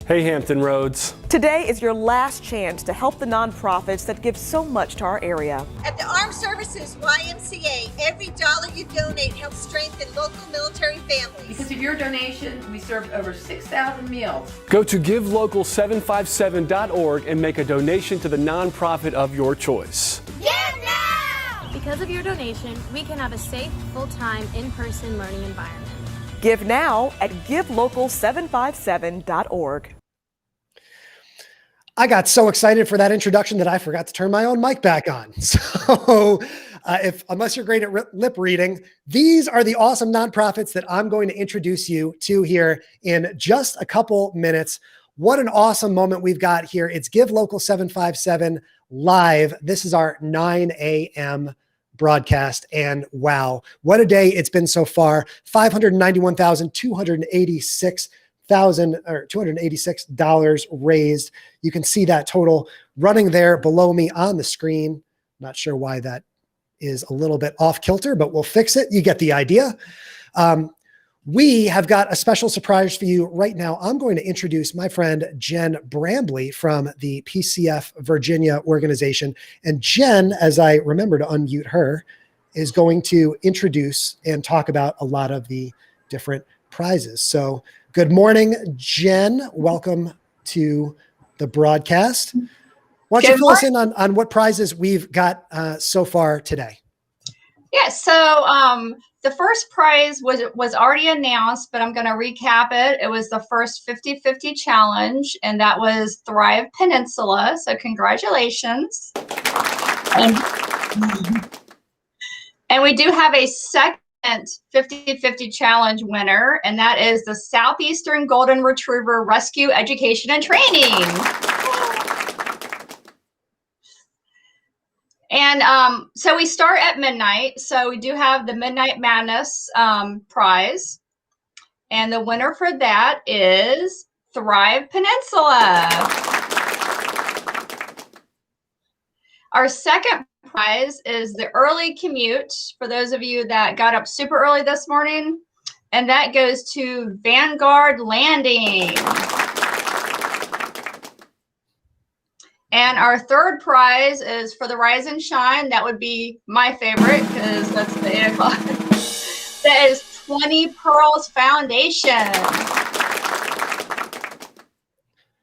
Hey, Hampton Roads. Today is your last chance to help the nonprofits that give so much to our area. At the Armed Services YMCA, every dollar you donate helps strengthen local military families. Because of your donation, we served over 6,000 meals. Go to givelocal757.org and make a donation to the nonprofit of your choice. Give now! Because of your donation, we can have a safe, full-time, in-person learning environment. Give now at givelocal757.org. I got so excited for that introduction that I forgot to turn my own mic back on. So unless you're great at lip reading, these are the awesome nonprofits that I'm going to introduce you to here in just a couple minutes. What an awesome moment we've got here. It's Give Local 757 live. This is our 9 a.m. broadcast. And wow, what a day it's been so far. $286 raised. You can see that total running there below me on the screen. Not sure why that is a little bit off kilter, but we'll fix it. You get the idea. We have got a special surprise for you right now. I'm going to introduce my friend Jen Brambley from the PCF Virginia organization. And Jen, as I remember to unmute her, is going to introduce and talk about a lot of the different prizes. So good morning, Jen. Welcome to the broadcast. Why don't you fill us in on what prizes we've got so far today? Yeah, so the first prize was already announced, but I'm going to recap it. It was the first 50-50 challenge, and that was Thrive Peninsula. So congratulations. And we do have a second 50-50 challenge winner, and that is the Southeastern Golden Retriever Rescue Education and Training. And so we start at midnight. So we do have the Midnight Madness prize. And the winner for that is Thrive Peninsula. Our second prize is the early commute for those of you that got up super early this morning. And that goes to Vanguard Landing. And our third prize is for the Rise and Shine. That would be my favorite because that's the 8 o'clock. That is 20 Pearls Foundation.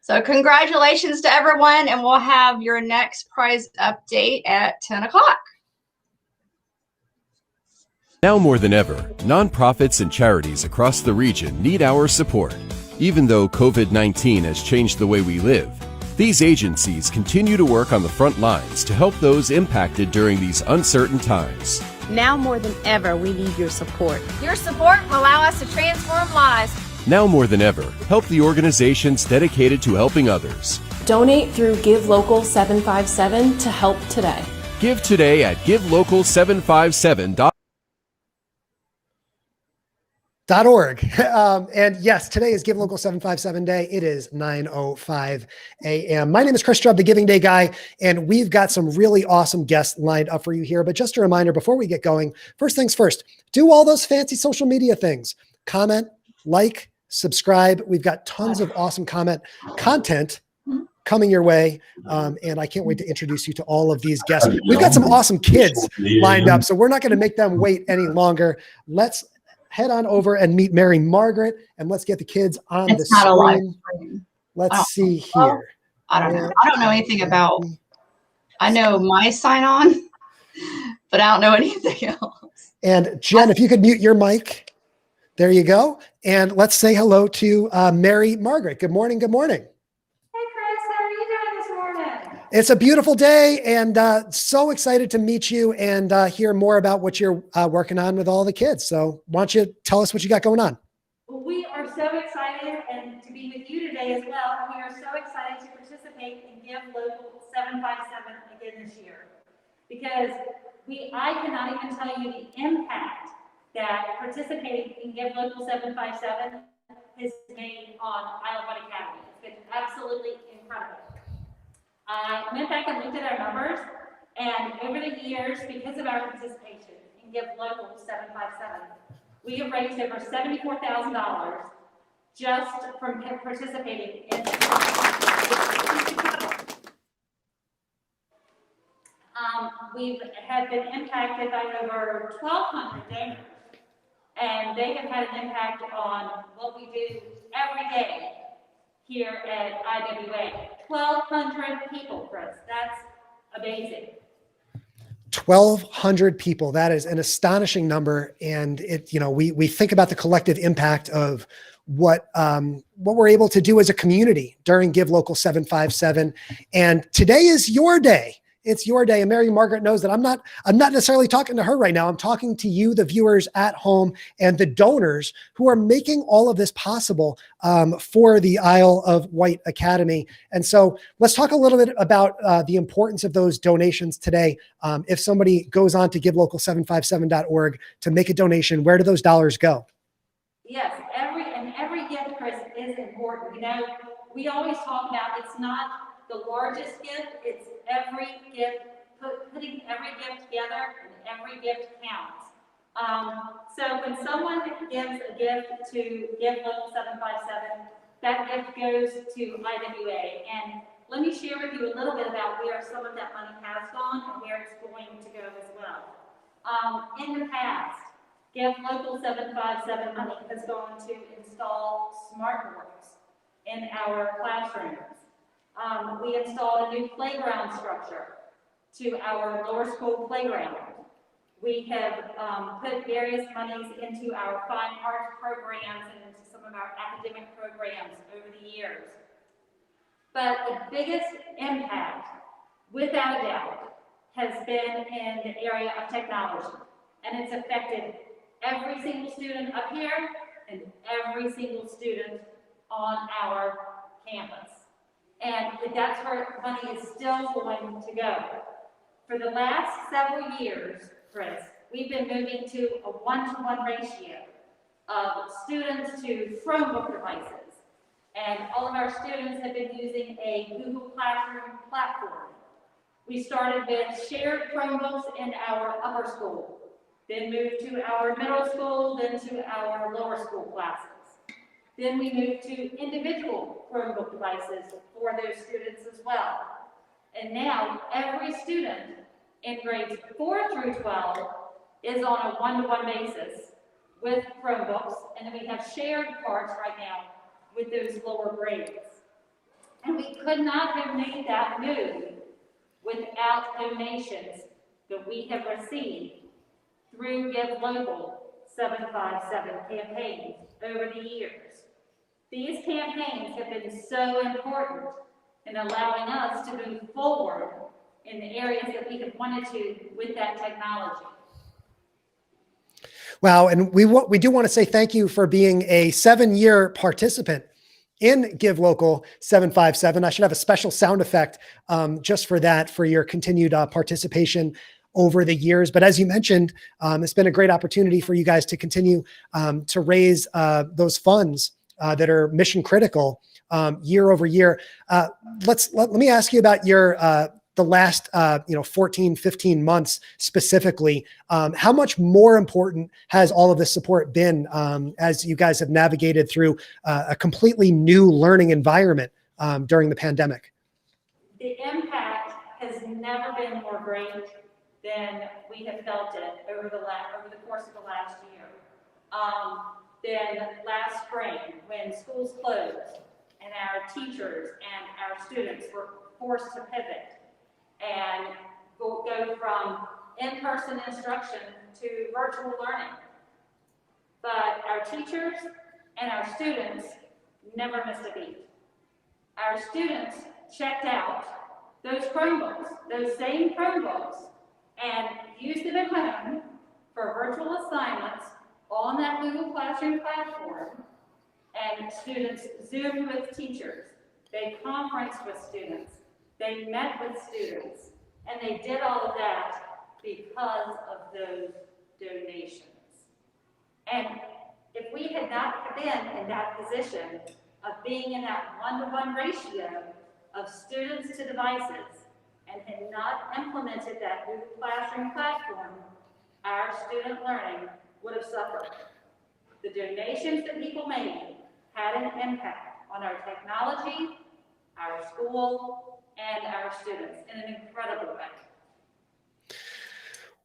So congratulations to everyone, and we'll have your next prize update at 10 o'clock. Now more than ever, nonprofits and charities across the region need our support. Even though COVID-19 has changed the way we live, these agencies continue to work on the front lines to help those impacted during these uncertain times. Now more than ever, we need your support. Your support will allow us to transform lives. Now more than ever, help the organizations dedicated to helping others. Donate through Give Local 757 to help today. Give today at givelocal757.org. And yes, today is Give Local 757 Day. It is 9:05 a.m. My name is Chris Strubb, the Giving Day guy, and we've got some really awesome guests lined up for you here. But just a reminder before we get going, first things first, do all those fancy social media things. Comment, like, subscribe. We've got tons of awesome content coming your way. And I can't wait to introduce you to all of these guests. We've got some awesome kids lined up, so we're not going to make them wait any longer. Let's head on over and meet Mary Margaret, and let's get the kids on the screen. Let's see here. I don't know. I don't know anything about, I know my sign on, but I don't know anything else. And Jen, if you could mute your mic. There you go. And let's say hello to Mary Margaret. Good morning. Good morning. Hey, Chris. How are you doing this morning? It's a beautiful day, and so excited to meet you and hear more about what you're working on with all the kids. So why don't you tell us what you got going on? Well, we are so excited and to be with you today as well. And we are so excited to participate in Give Local 757 again this year. Because I cannot even tell you the impact that participating in Give Local 757 has made on Isle of Wight Academy. It's been absolutely incredible. I went back and looked at our numbers, and over the years, because of our participation in Give Local 757, we have raised over $74,000 just from participating in we have been impacted by over 1,200 donors, and they have had an impact on what we do every day here at IWA. 1,200 people, Chris. That's amazing. 1,200 people. That is an astonishing number. And it, you know, we think about the collective impact of what we're able to do as a community during Give Local 757. And today is your day. It's your day. And Mary Margaret knows that I'm not necessarily talking to her right now. I'm talking to you, the viewers at home, and the donors who are making all of this possible for the Isle of Wight Academy. And so let's talk a little bit about the importance of those donations today. If somebody goes on to givelocal757.org to make a donation, where do those dollars go? Yes, every gift, Chris, is important. You know, we always talk about it's not the largest gift, it's every gift, putting every gift together, and every gift counts. So when someone gives a gift to Give Local 757, that gift goes to IWA. And let me share with you a little bit about where some of that money has gone and where it's going to go as well. In the past, Give Local 757 money has gone to install smart boards in our classrooms. We installed a new playground structure to our lower school playground. We have put various monies into our fine arts programs and into some of our academic programs over the years. But the biggest impact, without a doubt, has been in the area of technology. And it's affected every single student up here and every single student on our campus. And that's where money is still going to go. For the last several years, Chris, we've been moving to a 1-to-1 ratio of students to Chromebook devices. And all of our students have been using a Google Classroom platform. We started with shared Chromebooks in our upper school, then moved to our middle school, then to our lower school classes. Then we moved to individual Chromebook devices for those students as well. And now every student in grades 4 through 12 is on a 1-to-1 basis with Chromebooks, and then we have shared parts right now with those lower grades. And we could not have made that move without donations that we have received through Give Local 757 campaigns over the years. These campaigns have been so important in allowing us to move forward in the areas that we have wanted to with that technology. Wow, and we do want to say thank you for being a 7-year participant in Give Local 757. I should have a special sound effect just for that, for your continued participation over the years. But as you mentioned, it's been a great opportunity for you guys to continue to raise those funds that are mission critical year over year. Let me ask you about your the last 14, 15 months specifically. How much more important has all of this support been as you guys have navigated through a completely new learning environment during the pandemic? The impact has never been more great than we have felt it over the course of the last year. Then last spring, when schools closed and our teachers and our students were forced to pivot and go from in-person instruction to virtual learning. But our teachers and our students never missed a beat. Our students checked out those Chromebooks, those same Chromebooks, and used them at home for virtual assignments on that Google Classroom platform. And students Zoomed with teachers. They conferenced with students. They met with students. And they did all of that because of those donations. And if we had not been in that position of being in that 1-to-1 ratio of students to devices and had not implemented that Google Classroom platform, our student learning would have suffered. The donations that people made had an impact on our technology, our school, and our students in an incredible way.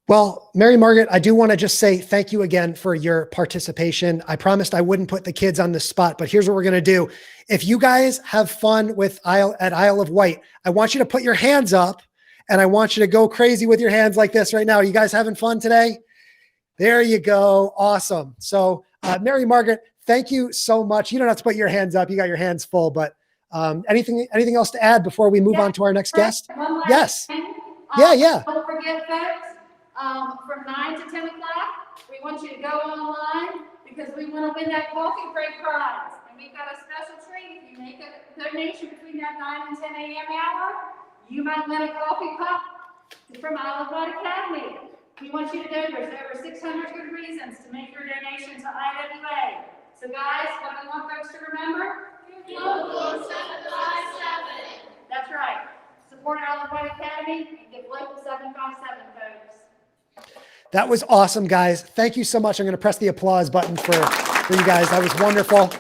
Well, Mary Margaret, I do want to just say thank you again for your participation. I promised I wouldn't put the kids on the spot, but here's what we're going to do. If you guys have fun with Isle of Wight, I want you to put your hands up and I want you to go crazy with your hands like this right now. Are you guys having fun today? There you go. Awesome. So Mary Margaret, thank you so much. You don't have to put your hands up. You got your hands full, but anything else to add before we move on to our next guest? Yes. Yeah. Don't forget, folks, from 9 to 10 o'clock, we want you to go online because we want to win that coffee break prize. And we've got a special treat. If you make a donation between that 9 and 10 a.m. hour, you might win a coffee cup from Isle of Wight Academy. We want you to know there's over 600 good reasons to make your donation to IWA. So guys, what do we want folks to remember? Local 757. That's right. Support Isle of Wight Academy and give local 757, folks. That was awesome, guys. Thank you so much. I'm going to press the applause button for you guys. That was wonderful.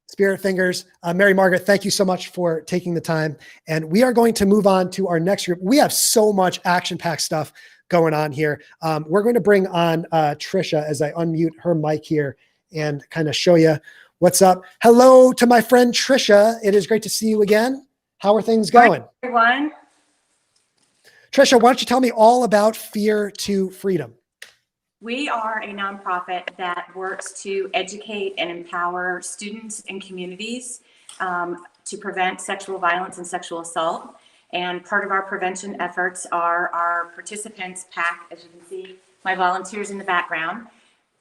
Spirit fingers. Mary Margaret, thank you so much for taking the time. And we are going to move on to our next group. We have so much action-packed stuff going on here. We're going to bring on Trisha as I unmute her mic here and kind of show you what's up. Hello to my friend Trisha. It is great to see you again. How are things going? Hi, everyone. Trisha, why don't you tell me all about Fear to Freedom? We are a nonprofit that works to educate and empower students and communities to prevent sexual violence and sexual assault. And part of our prevention efforts are our participants pack, as you can see, my volunteers in the background.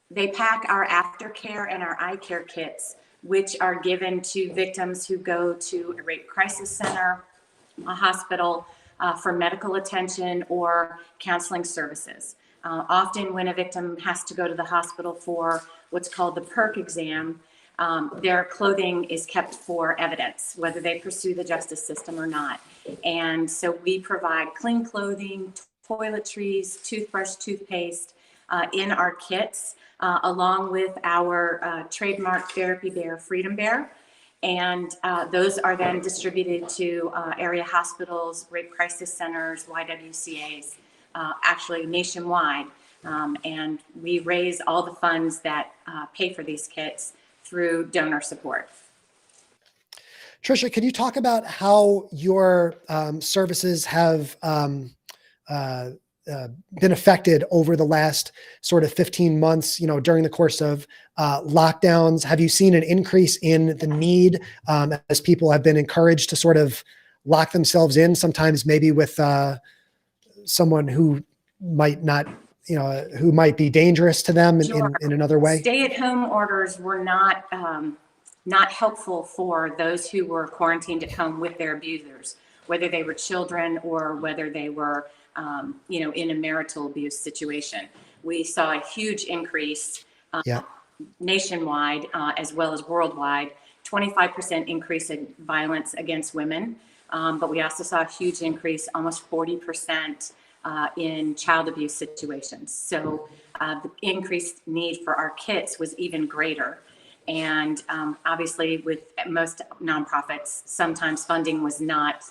They pack our aftercare and our eye care kits, which are given to victims who go to a rape crisis center, a hospital, for medical attention or counseling services. Often when a victim has to go to the hospital for what's called the PERC exam, their clothing is kept for evidence, whether they pursue the justice system or not. And so we provide clean clothing, toiletries, toothbrush, toothpaste in our kits, along with our trademark Therapy Bear, Freedom Bear. And those are then distributed to area hospitals, rape crisis centers, YMCAs, actually nationwide. And we raise all the funds that pay for these kits through donor support. Trisha, can you talk about how your services have been affected over the last sort of 15 months, during the course of lockdowns? Have you seen an increase in the need as people have been encouraged to sort of lock themselves in, sometimes maybe with someone who might not, who might be dangerous to them in another way? Stay-at-home orders were not helpful for those who were quarantined at home with their abusers, whether they were children or whether they were in a marital abuse situation. We saw a huge increase nationwide as well as worldwide, 25% increase in violence against women. But we also saw a huge increase, almost 40% in child abuse situations. So the increased need for our kits was even greater. And obviously with most nonprofits, sometimes funding was not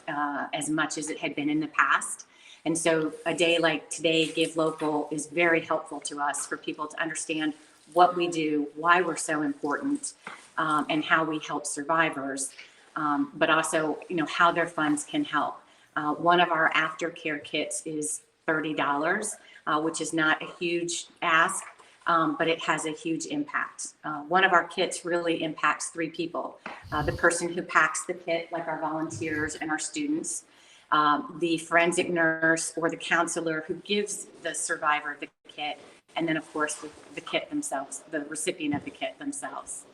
as much as it had been in the past. And so a day like today, Give Local, is very helpful to us for people to understand what we do, why we're so important, and how we help survivors, but also, how their funds can help. One of our aftercare kits is $30, which is not a huge ask, but it has a huge impact. One of our kits really impacts 3 people. The person who packs the kit, like our volunteers and our students, the forensic nurse or the counselor who gives the survivor the kit, and then of course the kit themselves, the recipient of the kit themselves.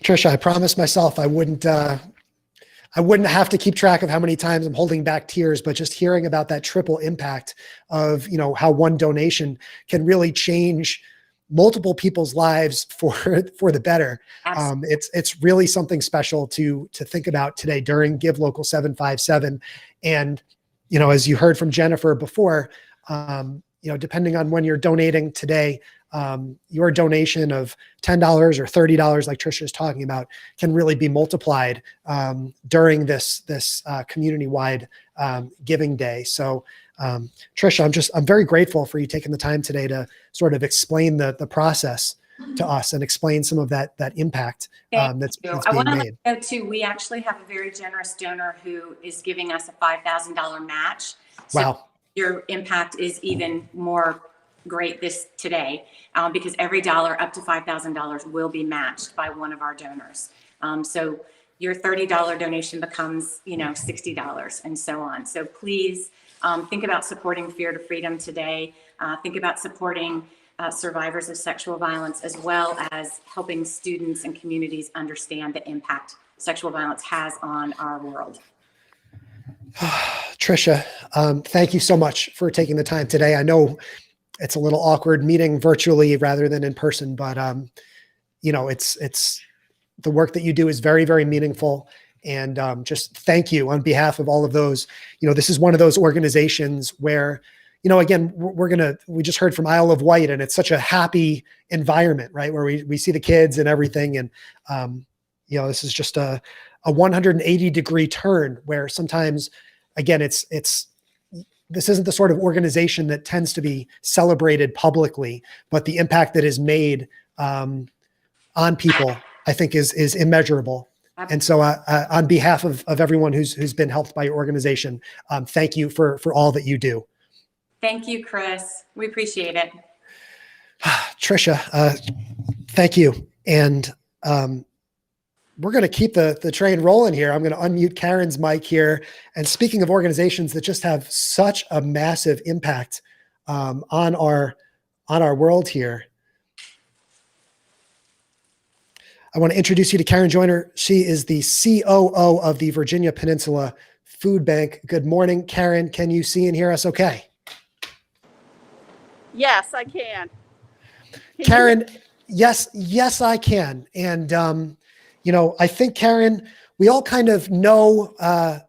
Trisha, I promised myself I wouldn't have to keep track of how many times I'm holding back tears, but just hearing about that triple impact of, how one donation can really change multiple people's lives for the better. It's really something special to think about today during Give Local 757. And, as you heard from Jennifer before, depending on when you're donating today, your donation of $10 or $30, like Tricia is talking about, can really be multiplied during this community-wide giving day. So Tricia, I'm very grateful for you taking the time today to sort of explain the process to us and explain some of that impact that's being I want to made. let you know too, we actually have a very generous donor who is giving us a $5,000 match. So Wow. your impact is even more great today because every dollar up to $5,000 will be matched by one of our donors. So your $30 donation becomes, $60 and so on. So please think about supporting Fear to Freedom today. Think about supporting survivors of sexual violence, as well as helping students and communities understand the impact sexual violence has on our world. Tricia, thank you so much for taking the time today. I know it's a little awkward meeting virtually rather than in person, but it's the work that you do is very, very meaningful. And just thank you on behalf of all of those. This is one of those organizations where, again, we just heard from Isle of Wight, and it's such a happy environment, right? Where we see the kids and everything. And, this is just a 180-degree turn where sometimes, again, this isn't the sort of organization that tends to be celebrated publicly, but the impact that is made on people, I think is immeasurable. And so on behalf of everyone who's been helped by your organization, thank you for all that you do. Thank you, Chris. We appreciate it. Tricia, thank you. And we're going to keep the train rolling here. I'm going to unmute Karen's mic here. And speaking of organizations that just have such a massive impact on our world here, I want to introduce you to Karen Joyner. She is the COO of the Virginia Peninsula Foodbank. Good morning, Karen. Can you see and hear us okay? Yes, I can. Karen, yes, I can. And, I think, Karen, we all kind of know, what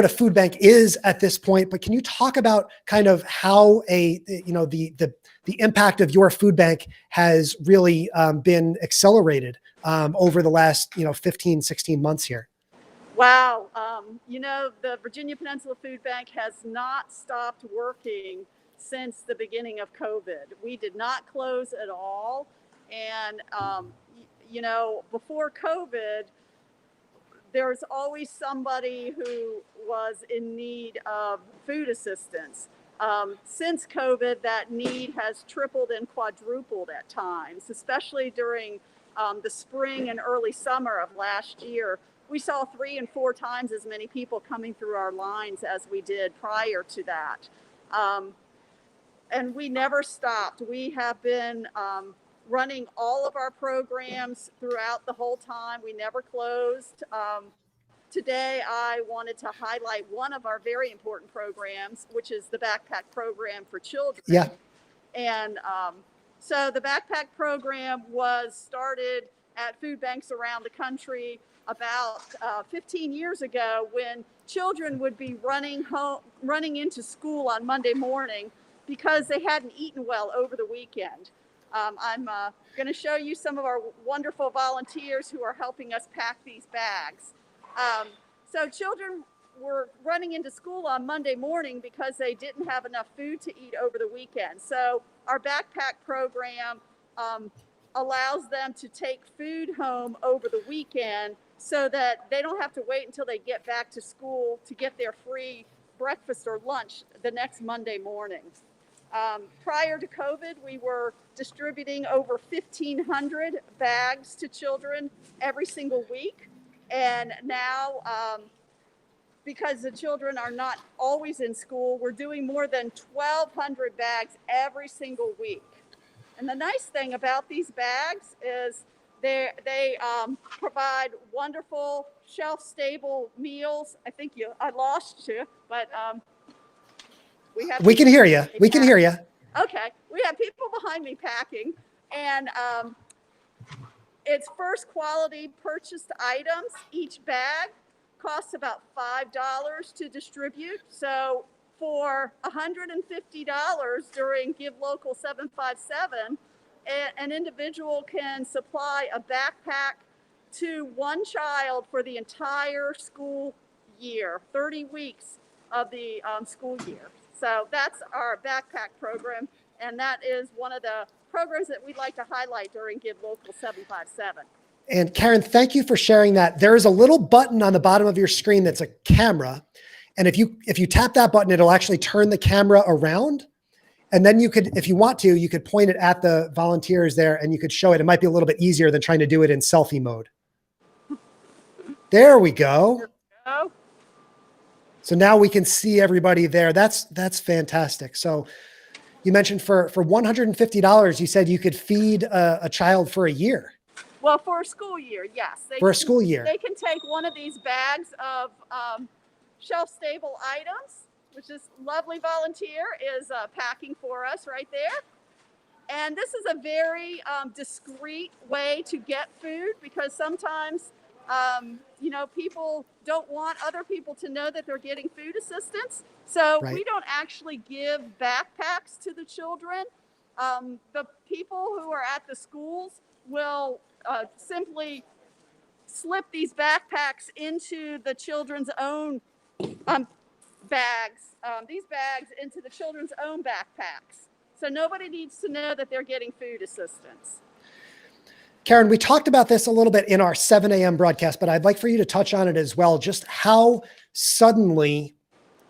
a food bank is at this point, but can you talk about kind of how the impact of your food bank has really been accelerated over the last, 15, 16 months here? Wow. The Virginia Peninsula Food Bank has not stopped working since the beginning of COVID. We did not close at all. And, before COVID, there's always somebody who was in need of food assistance. Since COVID, that need has tripled and quadrupled at times, especially during the spring and early summer of last year. We saw 3 and 4 times as many people coming through our lines as we did prior to that. And we never stopped. We have been running all of our programs throughout the whole time. We never closed. Today, I wanted to highlight one of our very important programs, which is the backpack program for children. Yeah. And so the backpack program was started at food banks around the country about 15 years ago, when children would be running into school on Monday morning because they hadn't eaten well over the weekend. I'm going to show you some of our wonderful volunteers who are helping us pack these bags. So children were running into school on Monday morning because they didn't have enough food to eat over the weekend. So our backpack program allows them to take food home over the weekend so that they don't have to wait until they get back to school to get their free breakfast or lunch the next Monday morning. Prior to COVID, we were distributing over 1,500 bags to children every single week. And now, because the children are not always in school, we're doing more than 1,200 bags every single week. And the nice thing about these bags is they provide wonderful shelf-stable meals. I think I lost you, but we can hear you. We can hear you. Okay, we have people behind me packing, and it's first quality purchased items. Each bag costs about $5 to distribute. So for $150 during Give Local 757, an individual can supply a backpack to one child for the entire school year, 30 weeks of the school year. So that's our backpack program, and that is one of the programs that we'd like to highlight during Give Local 757. And Karen, thank you for sharing that. There is a little button on the bottom of your screen that's a camera. And if you tap that button, it'll actually turn the camera around. And then you could, if you want to, you could point it at the volunteers there and you could show it. It might be a little bit easier than trying to do it in selfie mode. There we go. There we go. So now we can see everybody there. That's fantastic. So you mentioned for $150, you said you could feed a child for a year. Well, for a school year, yes. For a school year. They can take one of these bags of shelf-stable items, which this lovely volunteer is packing for us right there. And this is a very discreet way to get food, because sometimes, people don't want other people to know that they're getting food assistance. So we don't actually give backpacks to the children. The people who are at the schools will simply slip these backpacks into the children's own bags, these bags into the children's own backpacks. So nobody needs to know that they're getting food assistance. Karen, we talked about this a little bit in our 7 a.m. broadcast, but I'd like for you to touch on it as well. Just how suddenly,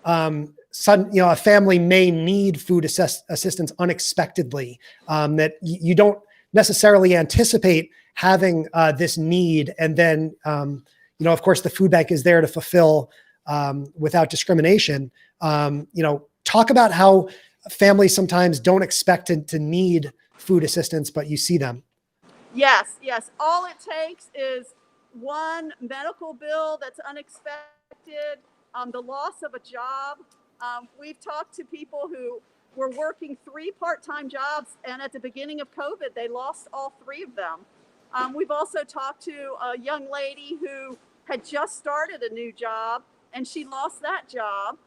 a family may need food assistance unexpectedly, that you don't necessarily anticipate having this need. And then, of course, the food bank is there to fulfill without discrimination. Talk about how families sometimes don't expect to need food assistance, but you see them. Yes. All it takes is one medical bill that's unexpected, the loss of a job. We've talked to people who were working 3 part-time jobs, and at the beginning of COVID, they lost all 3 of them. We've also talked to a young lady who had just started a new job, and she lost that job,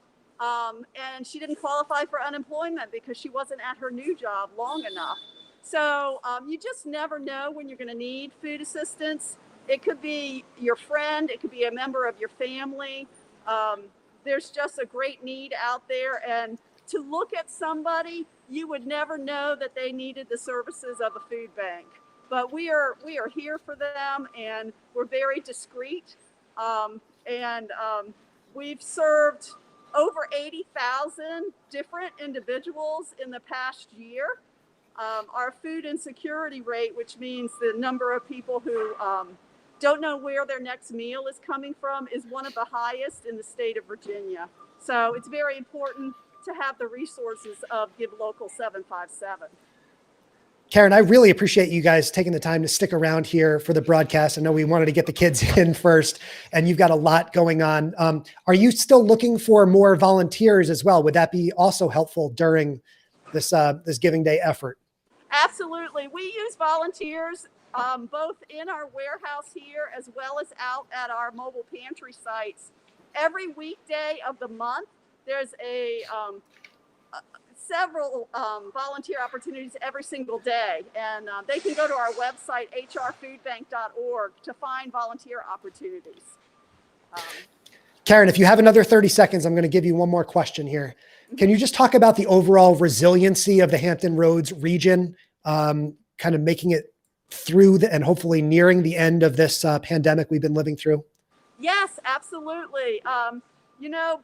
and she didn't qualify for unemployment because she wasn't at her new job long enough. So you just never know when you're going to need food assistance. It could be your friend, it could be a member of your family. There's just a great need out there, and to look at somebody, you would never know that they needed the services of a food bank. But we are here for them, and we're very discreet. We've served over 80,000 different individuals in the past year. Our food insecurity rate, which means the number of people who don't know where their next meal is coming from, is one of the highest in the state of Virginia. So it's very important to have the resources of Give Local 757. Karen, I really appreciate you guys taking the time to stick around here for the broadcast. I know we wanted to get the kids in first, and you've got a lot going on. Are you still looking for more volunteers as well? Would that be also helpful during this Giving Day effort? Absolutely. We use volunteers both in our warehouse here as well as out at our mobile pantry sites. Every weekday of the month, there's several volunteer opportunities every single day. And they can go to our website, hrfoodbank.org, to find volunteer opportunities. Karen, if you have another 30 seconds, I'm going to give you one more question here. Can you just talk about the overall resiliency of the Hampton Roads region, kind of making it through and hopefully nearing the end of this pandemic we've been living through? Yes, absolutely.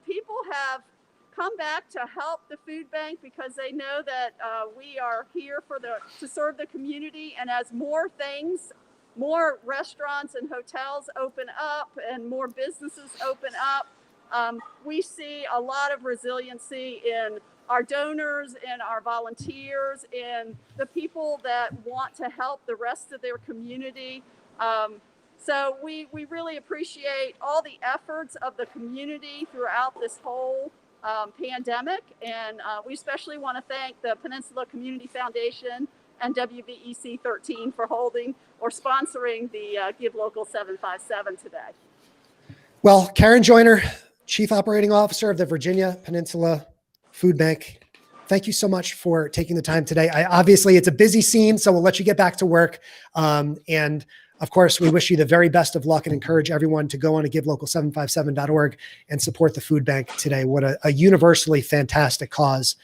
People have come back to help the food bank because they know that we are here to serve the community. And as more restaurants and hotels open up and more businesses open up, we see a lot of resiliency in our donors, in our volunteers, in the people that want to help the rest of their community. So we really appreciate all the efforts of the community throughout this whole pandemic. And we especially want to thank the Peninsula Community Foundation and WVEC 13 for holding or sponsoring the Give Local 757 today. Well, Karen Joyner, Chief Operating Officer of the Virginia Peninsula Foodbank, thank you so much for taking the time today. Obviously, it's a busy scene, so we'll let you get back to work. And of course, we wish you the very best of luck and encourage everyone to go on to givelocal757.org and support the food bank today. What a universally fantastic cause.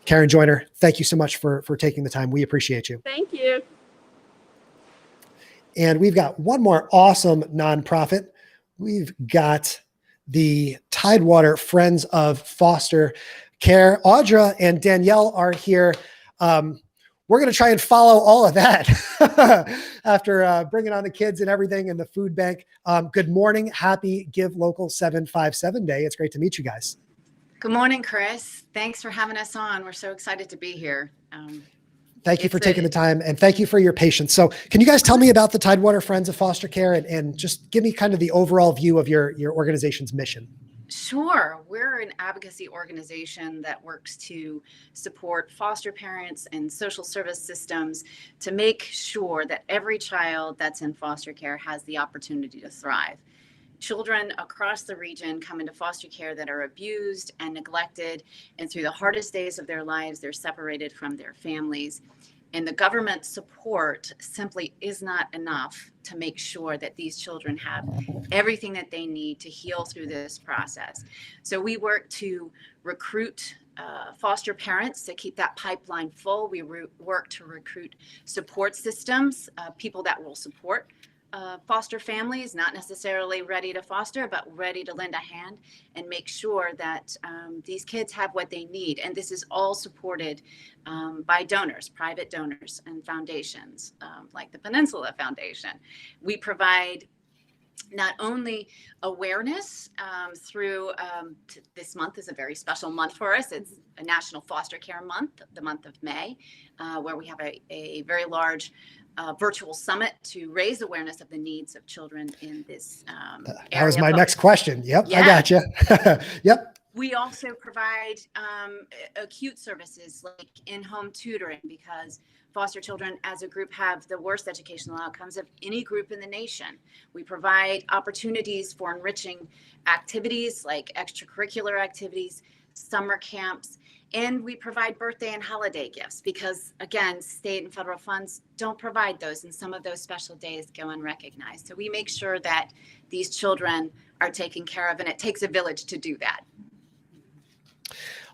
Karen Joyner, thank you so much for taking the time. We appreciate you. Thank you. And we've got one more awesome nonprofit. We've got the Tidewater Friends of Foster Care. Audra and Danielle are here. We're going to try and follow all of that after bringing on the kids and everything in the food bank. Good morning. Happy Give Local 757 Day. It's great to meet you guys. Good morning, Chris. Thanks for having us on. We're so excited to be here. Thank you for taking the time, and thank you for your patience. So can you guys tell me about the Tidewater Friends of Foster Care and just give me kind of the overall view of your organization's mission? Sure. We're an advocacy organization that works to support foster parents and social service systems to make sure that every child that's in foster care has the opportunity to thrive. Children across the region come into foster care that are abused and neglected, and through the hardest days of their lives, they're separated from their families. And the government support simply is not enough to make sure that these children have everything that they need to heal through this process. So we work to recruit foster parents to keep that pipeline full. We work to recruit support systems, people that will support foster families, not necessarily ready to foster, but ready to lend a hand and make sure that these kids have what they need. And this is all supported by donors, private donors and foundations like the Peninsula Foundation. We provide not only awareness through this month is a very special month for us. It's a National Foster Care Month, the month of May, where we have a very large virtual summit to raise awareness of the needs of children in this area. That was my next question. Yep, yeah. I got you. Yep. We also provide acute services like in-home tutoring, because foster children as a group have the worst educational outcomes of any group in the nation. We provide opportunities for enriching activities like extracurricular activities, summer camps, and we provide birthday and holiday gifts because, again, state and federal funds don't provide those, and some of those special days go unrecognized. So we make sure that these children are taken care of, and it takes a village to do that.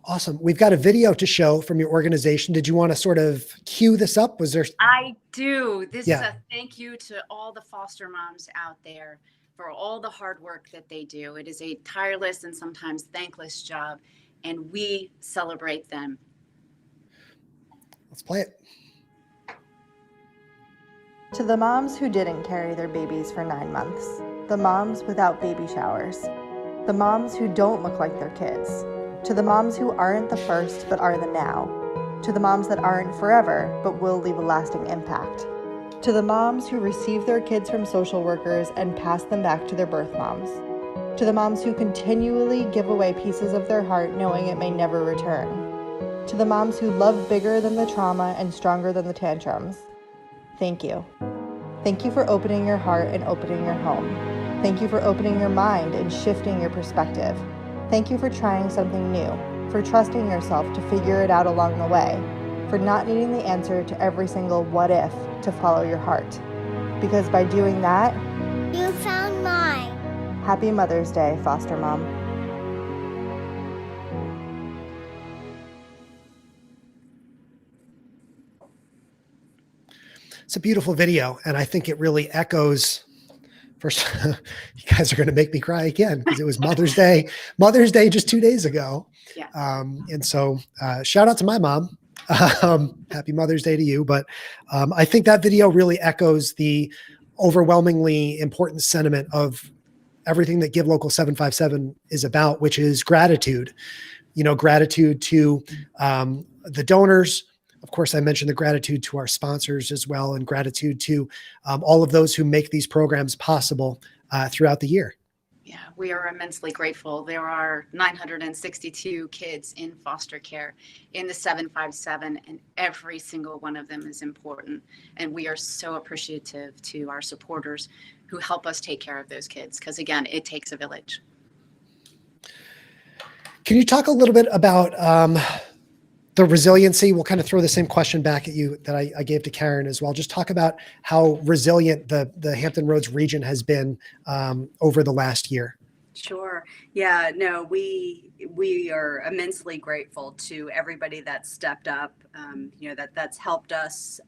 Awesome. We've got a video to show from your organization. Did you want to sort of cue this up? Was there? I do. This is a thank you to all the foster moms out there for all the hard work that they do. It is a tireless and sometimes thankless job, and we celebrate them. Let's play it. To the moms who didn't carry their babies for 9 months, the moms without baby showers, the moms who don't look like their kids, to the moms who aren't the first but are the now, to the moms that aren't forever but will leave a lasting impact, to the moms who receive their kids from social workers and pass them back to their birth moms, to the moms who continually give away pieces of their heart knowing it may never return, to the moms who love bigger than the trauma and stronger than the tantrums. Thank you. Thank you for opening your heart and opening your home. Thank you for opening your mind and shifting your perspective. Thank you for trying something new, for trusting yourself to figure it out along the way, for not needing the answer to every single what if to follow your heart. Because by doing that, you found mine. Happy Mother's Day, foster mom. It's a beautiful video, and I think it really echoes. First, you guys are going to make me cry again because it was Mother's Day just 2 days ago. Yeah. And so shout out to my mom. Happy Mother's Day to you. But I think that video really echoes the overwhelmingly important sentiment of everything that Give Local 757 is about, which is gratitude. You know, gratitude to the donors. Of course, I mentioned the gratitude to our sponsors as well, and gratitude to all of those who make these programs possible throughout the year. Yeah, we are immensely grateful. There are 962 kids in foster care in the 757, and every single one of them is important. And we are so appreciative to our supporters who help us take care of those kids, because again, it takes a village. Can you talk a little bit about the resiliency? We'll kind of throw the same question back at you that I gave to Karen as well. Just talk about how resilient the Hampton Roads region has been over the last year. Sure. Yeah, no, we are immensely grateful to everybody that stepped up, that's helped us,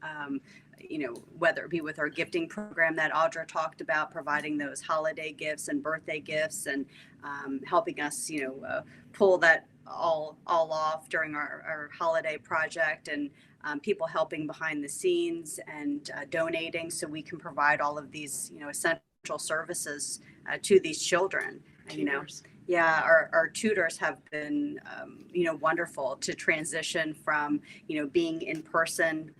whether it be with our gifting program that Audra talked about, providing those holiday gifts and birthday gifts, and helping us, pull that all off during our holiday project, and people helping behind the scenes and donating so we can provide all of these, essential services to these children. Our tutors have been, wonderful to transition from, being in person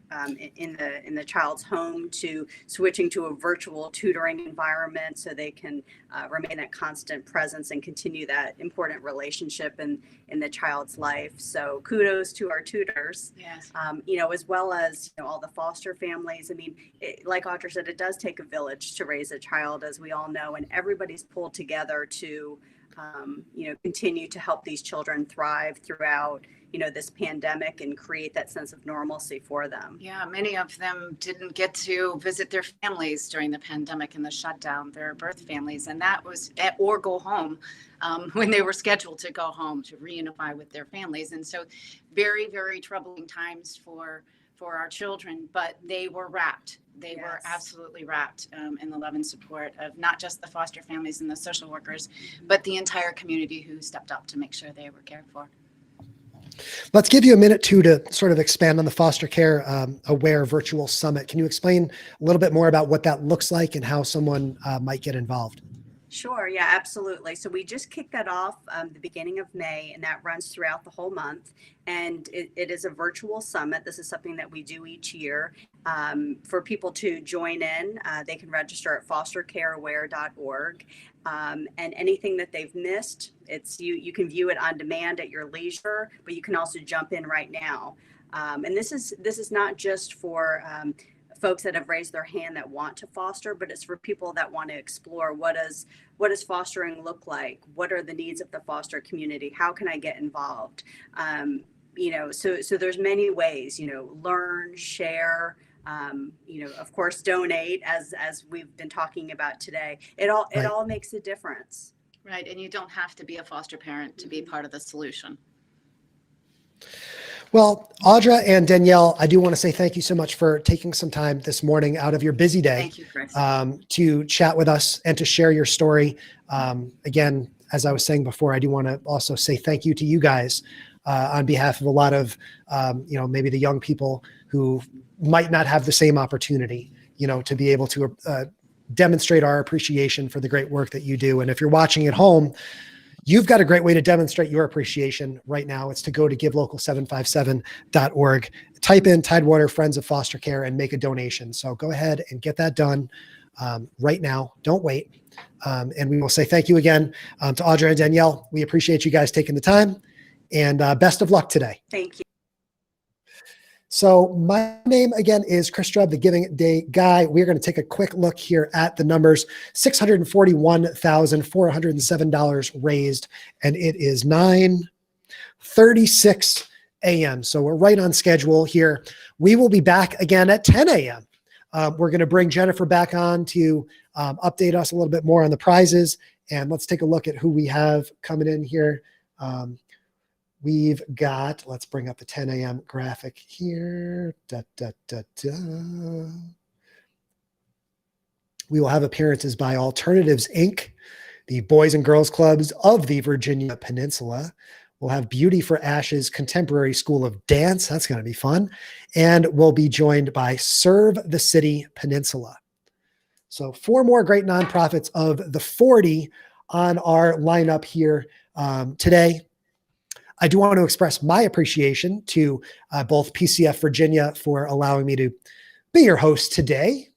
in the child's home to switching to a virtual tutoring environment so they can remain that constant presence and continue that important relationship in the child's life. So kudos to our tutors, yes. As well as all the foster families. I mean, like Audra said, it does take a village to raise a child, as we all know, and everybody's pulled together to continue to help these children thrive throughout, this pandemic and create that sense of normalcy for them. Yeah, many of them didn't get to visit their families during the pandemic and the shutdown, their birth families, and that was or go home when they were scheduled to go home to reunify with their families. And so very, very troubling times for our children, but they were wrapped. They were absolutely wrapped in the love and support of not just the foster families and the social workers, but the entire community who stepped up to make sure they were cared for. Let's give you a minute to sort of expand on the Foster Care Aware Virtual Summit. Can you explain a little bit more about what that looks like and how someone might get involved? Sure. Yeah, absolutely. So we just kicked that off the beginning of May, and that runs throughout the whole month. And it is a virtual summit. This is something that we do each year. For people to join in, they can register at fostercareaware.org. And anything that they've missed, you can view it on demand at your leisure, but you can also jump in right now. And this is not just for folks that have raised their hand that want to foster, but it's for people that want to explore what does fostering look like? What are the needs of the foster community? How can I get involved? So there's many ways, learn, share, of course, donate, as we've been talking about today. It all makes a difference. Right. And you don't have to be a foster parent to be part of the solution. Well, Audra and Danielle, I do want to say thank you so much for taking some time this morning out of your busy day. Thank you, Chris. To chat with us and to share your story. Again, as I was saying before, I do want to also say thank you to you guys on behalf of a lot of, maybe the young people who might not have the same opportunity, to be able to demonstrate our appreciation for the great work that you do. And if you're watching at home, you've got a great way to demonstrate your appreciation right now. It's to go to givelocal757.org, type in Tidewater Friends of Foster Care, and make a donation. So go ahead and get that done right now. Don't wait. And we will say thank you again to Audra and Danielle. We appreciate you guys taking the time, and best of luck today. Thank you. So my name again is Chris Drubb, the Giving Day Guy. We're going to take a quick look here at the numbers. $641,407 raised, and it is 9:36 a.m. So we're right on schedule here. We will be back again at 10 a.m. We're going to bring Jennifer back on to update us a little bit more on the prizes. And let's take a look at who we have coming in here. We've got, let's bring up the 10 a.m. graphic here. We will have appearances by Alternatives, Inc., the Boys and Girls Clubs of the Virginia Peninsula. We'll have Beauty for Ashes Contemporary School of Dance. That's going to be fun. And we'll be joined by Serve the City Peninsula. So 4 more great nonprofits of the 40 on our lineup here today. I do want to express my appreciation to both PCF Virginia for allowing me to be your host today.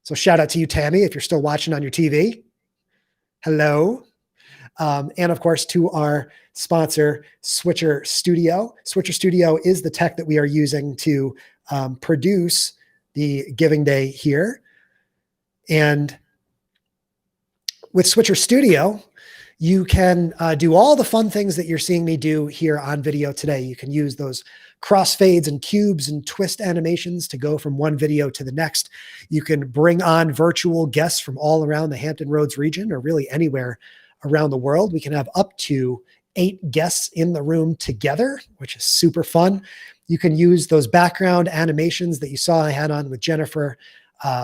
So shout out to you, Tammy, if you're still watching on your TV. Hello. And of course, to our sponsor, Switcher Studio. Switcher Studio is the tech that we are using to produce the Giving Day here. And with Switcher Studio, You can do all the fun things that you're seeing me do here on video today. You can use those crossfades and cubes and twist animations to go from one video to the next. You can bring on virtual guests from all around the Hampton Roads region or really anywhere around the world. We can have up to 8 guests in the room together, which is super fun. You can use those background animations that you saw I had on with Jennifer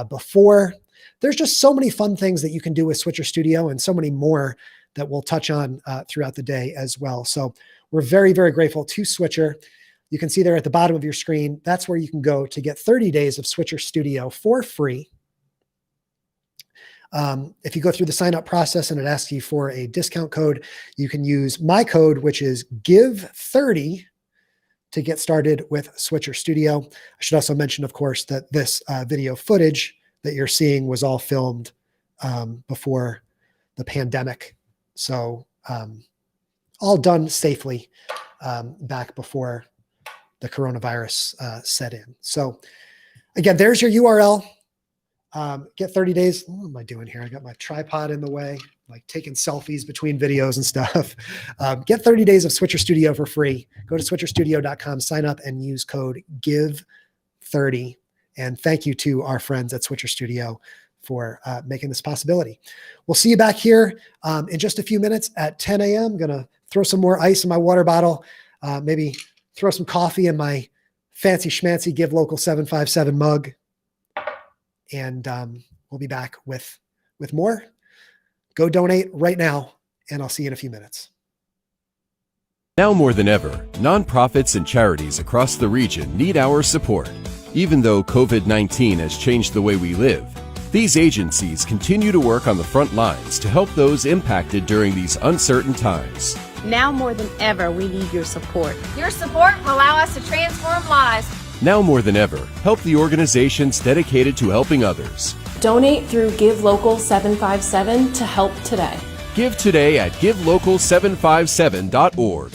before. There's just so many fun things that you can do with Switcher Studio and so many more that we'll touch on throughout the day as well. So we're very, very grateful to Switcher. You can see there at the bottom of your screen, that's where you can go to get 30 days of Switcher Studio for free. If you go through the sign up process and it asks you for a discount code, you can use my code, which is GIVE30 to get started with Switcher Studio. I should also mention, of course, that this video footage that you're seeing was all filmed before the pandemic. So all done safely back before the coronavirus set in. So again, there's your URL. Get 30 days. What am I doing here? I got my tripod in the way, like taking selfies between videos and stuff. Get 30 days of Switcher Studio for free. Go to switcherstudio.com, sign up and use code GIVE30. And thank you to our friends at Switcher Studio for making this possibility. We'll see you back here in just a few minutes at 10 a.m. I'm going to throw some more ice in my water bottle, maybe throw some coffee in my fancy schmancy Give Local 757 mug. And we'll be back with more. Go donate right now, and I'll see you in a few minutes. Now more than ever, nonprofits and charities across the region need our support. Even though COVID-19 has changed the way we live, these agencies continue to work on the front lines to help those impacted during these uncertain times. Now more than ever, we need your support. Your support will allow us to transform lives. Now more than ever, help the organizations dedicated to helping others. Donate through Give Local 757 to help today. Give today at givelocal757.org.